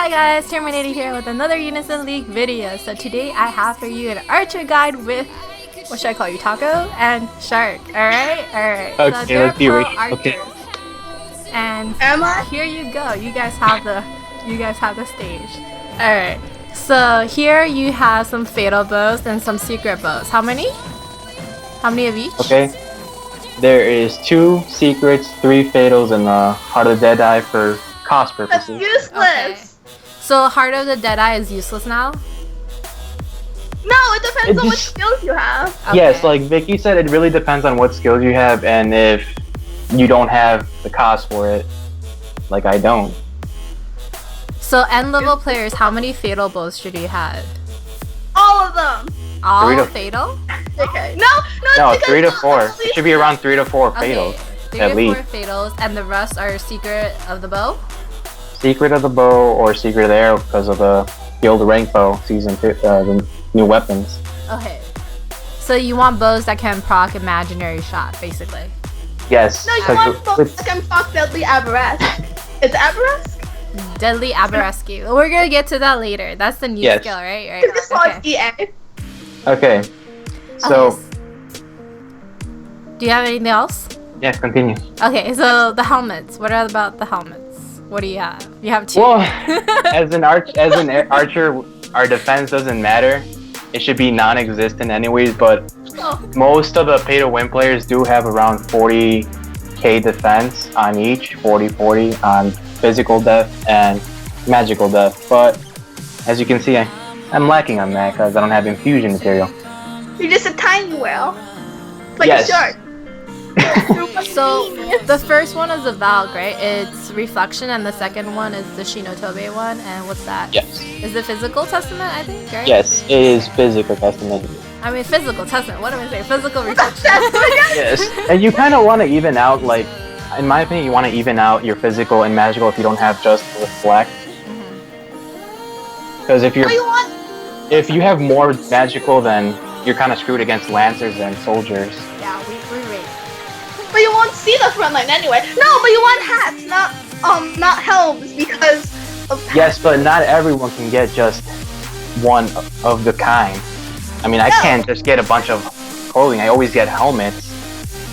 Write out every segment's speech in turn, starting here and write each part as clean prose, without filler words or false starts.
Hi guys, TerMINator here with another Unison League video. So today I have for you an archer guide with, what should I call you, Taco and Shark. Alright? Alright. Okay, So they're let's be pro real. archers. Okay. And here you go. You guys have the stage. Alright. So here you have some fatal bows and some secret bows. How many? How many of each? Okay. There is 2 secrets, 3 fatals, and Heart of the Deadeye for cost That's purposes. useless! Okay. So Heart of the Deadeye is useless now? No, it depends on what just- skills you have. Okay. Yes, like Vicky said, it really depends on what skills you have and if you don't have the cost for it. Like I don't. So end level players, how many fatal bows should you have? All of them! All 3 to- fatal? Okay. No, No, it's 3 to because 4. at It should be around 3 to 4 fatals. Okay. 3 at to least. 4 fatals, and the rest are secret of the bow? Secret of the bow or secret of the arrow because of the guild rank bow season 2, the new weapons. Okay. So you want bows that can proc imaginary shot, basically. Yes. No, you 'cause want folks with- that can proc Deadly Aberrask. It's Aberrask? Deadly Aberraski. We're gonna get to that later. That's the new Yes. skill, right? Because this Okay. one's EA. Okay. So, Okay. Do you have anything else? yes, continue. Okay, so the helmets. What about the helmets? What do you have? You have 2. Well, as an archer, our defense doesn't matter. It should be non-existent anyways, but Oh, most of the pay-to-win players do have around 40k defense on each, 40 on physical death and magical death. But as you can see, I'm lacking on that because I don't have infusion material. you're just a tiny whale. Like Yes. a shark. So the first one is the Valk, right? It's reflection, and the second one is the Shinotobe one. And what's that? Yes. Is the physical testament? I think, right? Yes, it is physical testament. I mean physical testament. What am I saying? Physical reflection. Yes, and you kind of want to even out, like, in my opinion, you want to even out your physical and magical if you don't have just reflect. Because if What do you you're, want? if you have more magical, then you're kind of screwed against lancers and soldiers. Yeah, we rate. But you won't see the front line anyway. No, but you want hats, not helms because of hats. Yes, but not everyone can get just one of the kind. I mean, I No. can't just get a bunch of clothing. I always get helmets.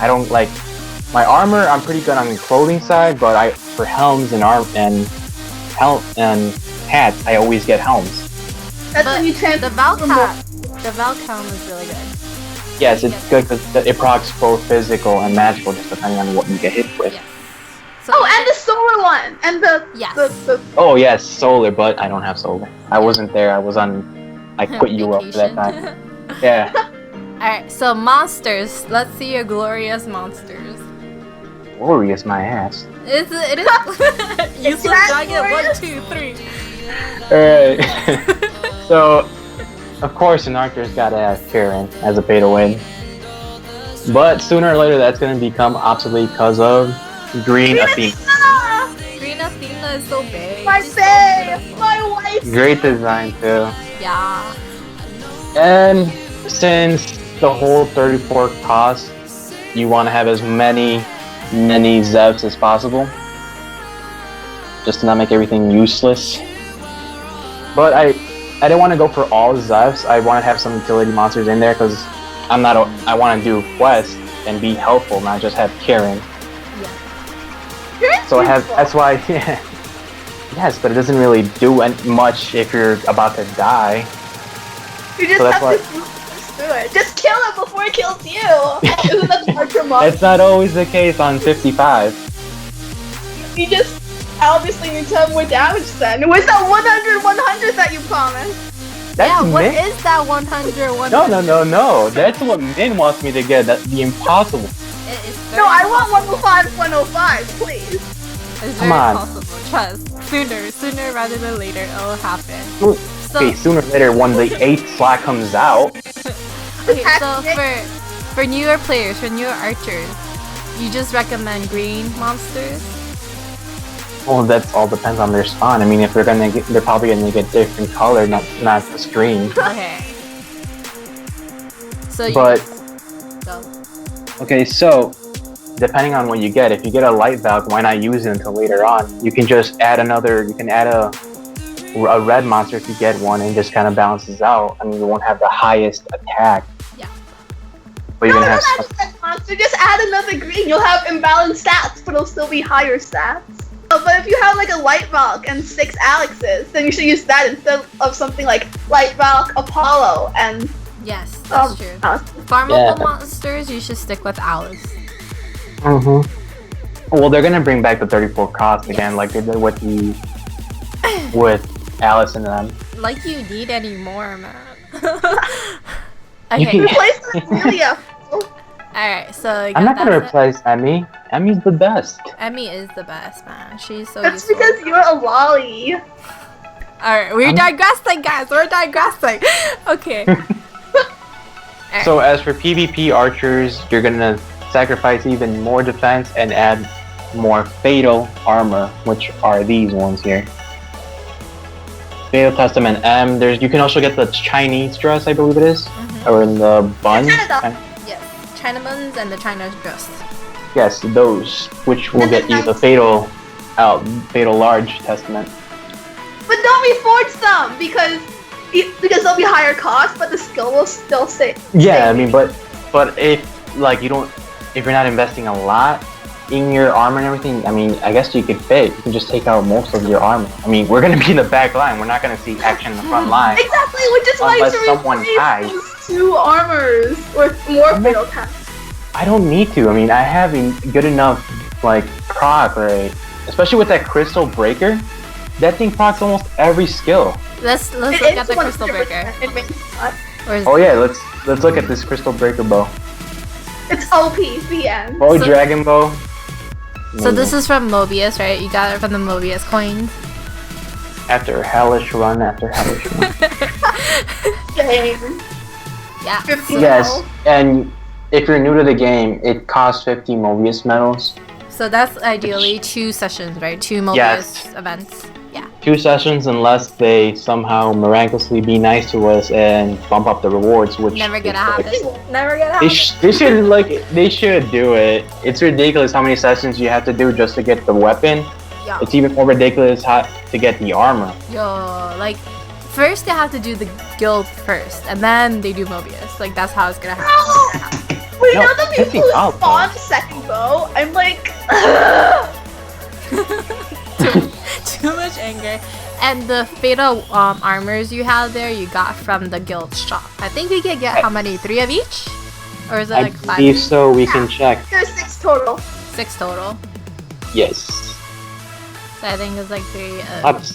I don't like my armor. I'm pretty good on the clothing side, but for helms and hats, I always get helms. That's But when you transfer. the Valk from hat, the Valk helm is really good. Yes, it's good because it procs both physical and magical, just depending on what you get hit with. Yes. So Oh, and the solar one, and the Yes. the Oh yes, solar, but I don't have solar. I wasn't there. I quit you up for that vacation. time. Yeah. Alright, so monsters. Let's see your glorious monsters. Glorious my ass. It is useless that dragon. 1, glorious? 2, 3. Alright. So, of course, an archer's gotta have Karen as a pay to win. But sooner or later, that's gonna become obsolete because of Green Athena. Ah, Green Athena is so big. my She's so babe, beautiful. my wife. Great design too. Yeah. And since the whole 34 cost, you want to have as many Zevs as possible, just to not make everything useless. But I didn't want to go for all Zevs. I want to have some utility monsters in there because I want to do quests and be helpful, not just have Karen. So that's why, yeah. Yes, but it doesn't really do much if you're about to die. You just So that's have why- to do it. Just kill it before it kills you. Isn't that the archer mod? That's not always the case on 55. You just obviously need to have more damage then. Where's that 100 that you promised? That's Yeah, what Min. is that 100? 100? No. That's what Min wants me to get. That's the impossible. It is No, very I want 105, please. It's Come very on. possible. Trust. Sooner rather than later, it will happen. So, Okay, sooner or later when the 8th slot comes out. okay, so for newer players, for newer archers, you just recommend green monsters? Well, that all depends on their spawn. I mean, if they're probably gonna get different color, not the screen. Okay. So you But just go. okay, so depending on what you get, if you get a light valve, why not use it until later on? You can just add another. You can add a red monster if you get one and just kind of balances out. I mean, you won't have the highest attack. Yeah. But you're No, gonna have don't add a red monster. Just add another green. You'll have imbalanced stats, but it'll still be higher stats. But if you have like a Light Valk and 6 Alexes, then you should use that instead of something like Light Valk, Apollo, and Yes, that's true. Farmable monsters, you should stick with Alice. Well, they're gonna bring back the 34 cost again, like they did with Alice and them. Like you need any more, man. You Okay. can- replace Amelia. Alright, so I'm not gonna replace Emmy. Emmy's the best. Emmy is the best, man. She's so That's useful. because you're a lolly. Alright, we're digressing, guys. We're digressing. Okay. Alright. So as for PvP archers, you're gonna sacrifice even more defense and add more fatal armor, which are these ones here. Fatal Testament M. You can also get the Chinese dress, I believe it is, or in the bun. Yes, Chinaman's and the China's dress. Yes, those, which will get you the fatal large testament. But don't reforge them because they'll be higher cost, but the skill will still stay. Yeah, I mean, but if like if you're not investing a lot in your armor and everything, I mean, I guess you could fit. You can just take out most of your armor. I mean, we're gonna be in the back line. We're not gonna see action in the front line. Exactly, which is why you Unless should someone dies. replace 2 armors with more fatal tests. I don't need to. I mean, I have a good enough like proc rate, especially with that crystal breaker. That thing procs almost every skill. Let's look at the crystal breaker. Oh yeah, let's look at this crystal breaker bow. It's OP, the end. Oh, dragon bow. So this is from Mobius, right? You got it from the Mobius coins. After hellish run. Dang. Yeah. 15 Yes, health. and if you're new to the game, it costs 50 Mobius medals. So that's ideally 2 sessions, right? 2 Mobius Yes. events. Yeah. 2 sessions, unless they somehow miraculously be nice to us and bump up the rewards, which Never gonna is, like, happen. Never gonna happen. they should do it. It's ridiculous how many sessions you have to do just to get the weapon. Yo, It's even more ridiculous to get the armor. like first they have to do the guild first, and then they do Mobius. Like that's how it's gonna happen. Wait, No, you know the people 50 who out, spawn second bow? I'm like, Too much anger. And the fatal armors you have there, you got from the guild shop. I think we can get how many? 3 of each? Or is it I like 5? believe so. We can check. there's 6 total. 6 total. Yes. So I think it's like 3. Ups.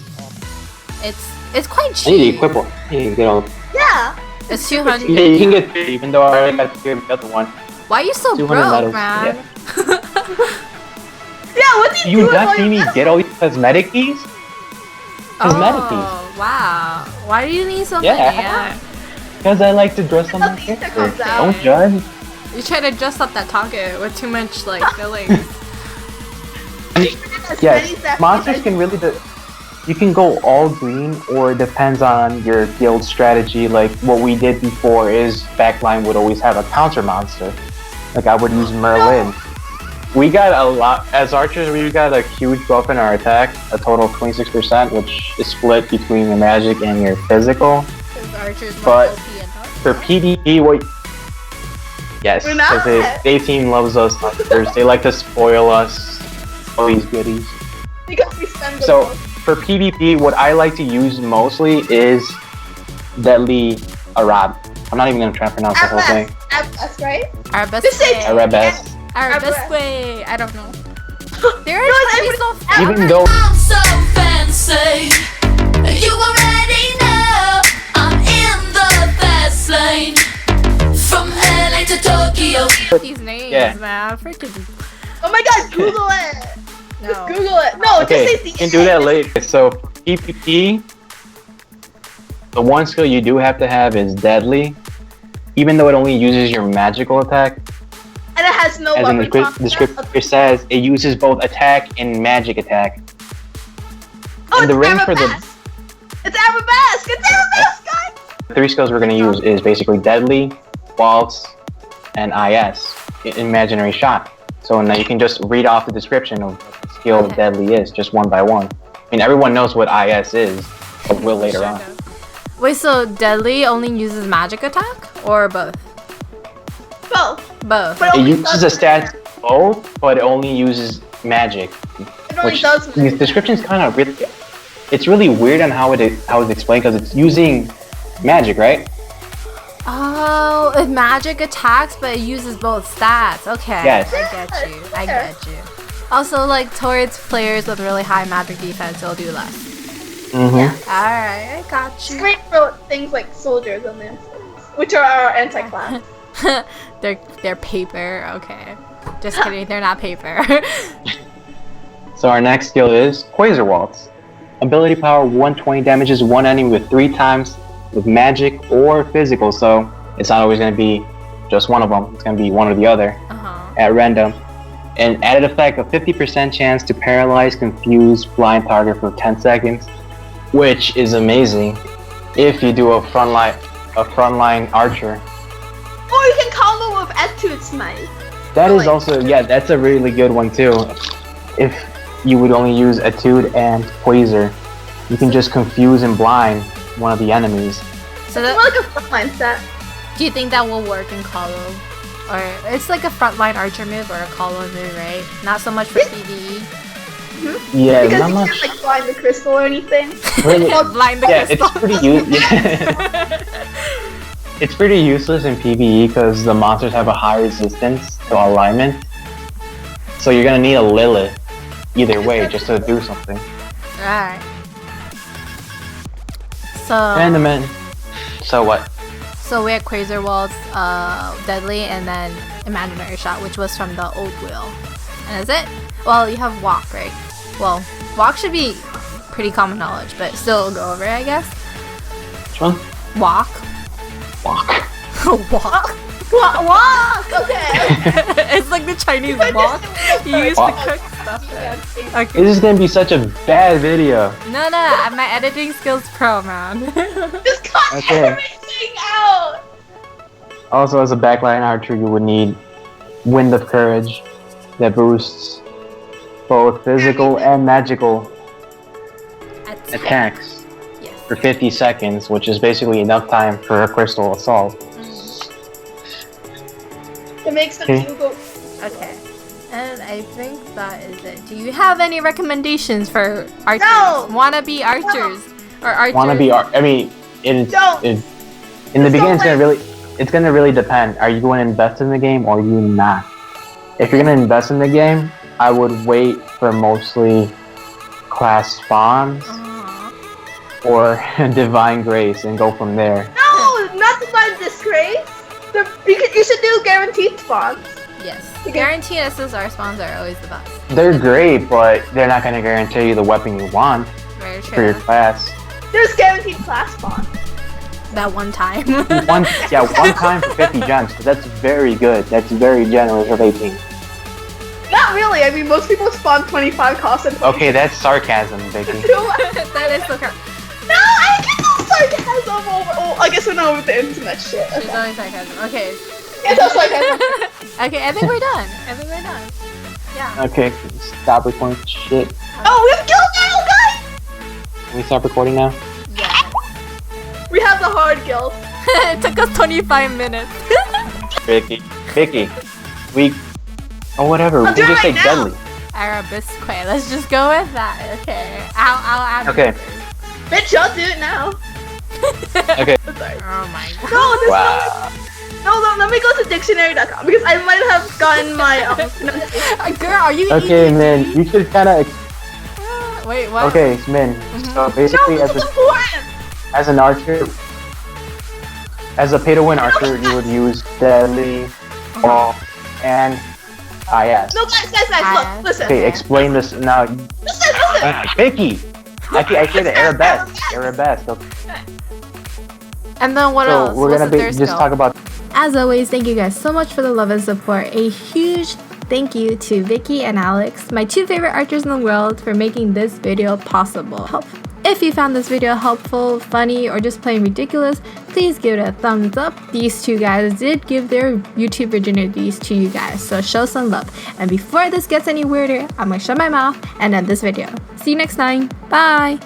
It's quite I need to cheap. equip one. I need to get all. Yeah. It's 200. Yeah, you can get 3, even though I already got 3 of the other one. Why are you so 200 broke, medals, man? Yeah, what do you You do? not see me get all these cosmetic keys? Cosmetic keys. Oh, wow. Why do you need so Yeah. many? Yeah. Because I like to dress on my Pizza character. comes out. Don't judge. You try to dress up that target with too much like fillings. Yes, monsters can really. You can go all green, or it depends on your guild strategy. Like what we did before is backline would always have a counter monster. Like I would use Merlin. We got a lot as archers. We got a huge buff in our attack, a total of 26%, which is split between your magic and your physical. Because archers more But OP and for PvP, yes, We're not. because they team loves us hunters. They like to spoil us. All these goodies. Because we spend the So most. for PvP, what I like to use mostly is Deadly Arab. I'm not even gonna try to pronounce the whole thing. Abs, right? Arabesque. Just say Arabesque. Arabesque. I don't know. There No, are it's so Even though I'm so fancy. You already know I'm in the fast lane. From LA to Tokyo. these names, Yeah. man. Freaking Oh my god, Google it! no. Just Google it. No, okay, just say you can do that later. So for PvP, the one skill you do have to have is Deadly, even though it only uses your magical attack. And it has no As in the weapon descriptor says, it uses both attack and magic attack. Oh, and the it's ring for the Arabesque! It's Arabesque! It's Arabesque, guys! 3 skills we're going to use is basically Deadly, Waltz, and IS, Imaginary Shot. So now you can just read off the description of what the skill of Okay. Deadly is, just one by one. I mean, everyone knows what IS is. Or will later on. Wait, so deadly only uses magic attack or both? Both. Both. But It only uses does a stat both, but it only uses magic. It only does The description's kind of really. It's really weird on how it's explained because it's using magic, right? Oh, it magic attacks, but it uses both stats. Okay. Yes. I get you. I get you. Also, like towards players with really high magic defense, it'll do less. Mm-hmm. Alright, I got you. Great for things like soldiers and this, which are our anti-class. They're paper. Okay. Just kidding. They're not paper. So our next skill is Quasar Waltz. Ability power 120 damages one enemy with 3 times with magic or physical. So it's not always going to be just one of them. It's going to be one or the other at random. An added effect of 50% chance to paralyze, confuse, blind target for 10 seconds, which is amazing if you do a frontline archer. Or you can combo with Etude Smite. That is also, yeah, that's a really good one too. If you would only use Etude and Quasar, you can just confuse and blind one of the enemies. So It's more like a frontline set. do you think that will work in Colo? Or it's like a frontline archer move or a Colo move, right? Not so much for PvE. Yeah, Because not you much. can't like blind the crystal or anything. Really, Blind the yeah, crystal. it's pretty it's pretty useless in PvE because the monsters have a high resistance to alignment. So you're gonna need a Lilith either way just to do something. Alright. So And the man. So what? So we had Quasar Waltz, Deadly, and then Imaginary Shot, which was from the old wheel. And that's it? Well, you have Walk, right? Well, Walk should be pretty common knowledge, but still go over it, I guess. Which one? Walk. Walk. Walk. Walk! Okay. It's like the Chinese walk. You used to cook stuff there. Okay. This is gonna be such a bad video. No, my editing skills pro, man. Just cut Okay. everything out! Also, as a backline archer, you would need Wind of Courage that boosts both physical and magical attacks Yes. for 50 seconds, which is basically enough time for a crystal assault. It makes them Okay. go. Okay. And I think that is it. Do you have any recommendations for archers? No! Wannabe archers? Or archers? I mean, in Don't. the Just beginning, don't it's gonna really depend. Are you going to invest in the game or are you not? If you're gonna invest in the game, I would wait for mostly class spawns or Divine Grace and go from there. No! Not to find disgrace! You should do guaranteed spawns. Yes. Okay. Guaranteed SSR spawns are always the best. They're great, but they're not gonna guarantee you the weapon you want Very for your true. class. There's guaranteed class spawns. That one time. One time for 50 gems. So that's very good. That's very generous of 18. Not really. I mean, most people spawn 25 cost and Okay, that's sarcasm, Vicky. That is so correct. No, I get no sarcasm over. Oh, I guess we're not with the internet shit. She's always sarcasm. Okay. It's all sarcasm. Okay, I think we're done. Yeah. Okay, stop recording shit. Oh, we have guild now, guys! Can we stop recording now? Yeah. We have the hard guild. It took us 25 minutes. Vicky, we... Oh, whatever, we I'll can do it just say right now. deadly. Arabesque. Let's just go with that. Okay. I'll add Okay. Bitch, y'all do it now. Okay. Sorry. Oh my god. No, there's Wow. no, let me go to dictionary.com because I might have gotten my pronunciation. Girl, are you Okay, eating? man, you should kind of... Wait, what? Okay, Min, so No, basically this is important. as an archer, as a pay-to-win archer, you would use deadly, ball, and IS. No, guys, look, listen. Okay, explain this now. Listen. Vicky! I said the Arabesque. Okay. And then what So else? we're What's gonna the third just skill? talk about. As always, thank you guys so much for the love and support. A huge thank you to Vicky and Alex, my two favorite archers in the world, for making this video possible. If you found this video helpful, funny, or just plain ridiculous, please give it a thumbs up. These two guys did give their YouTube virginities to you guys, so show some love. And before this gets any weirder, I'm gonna shut my mouth and end this video. See you next time. Bye!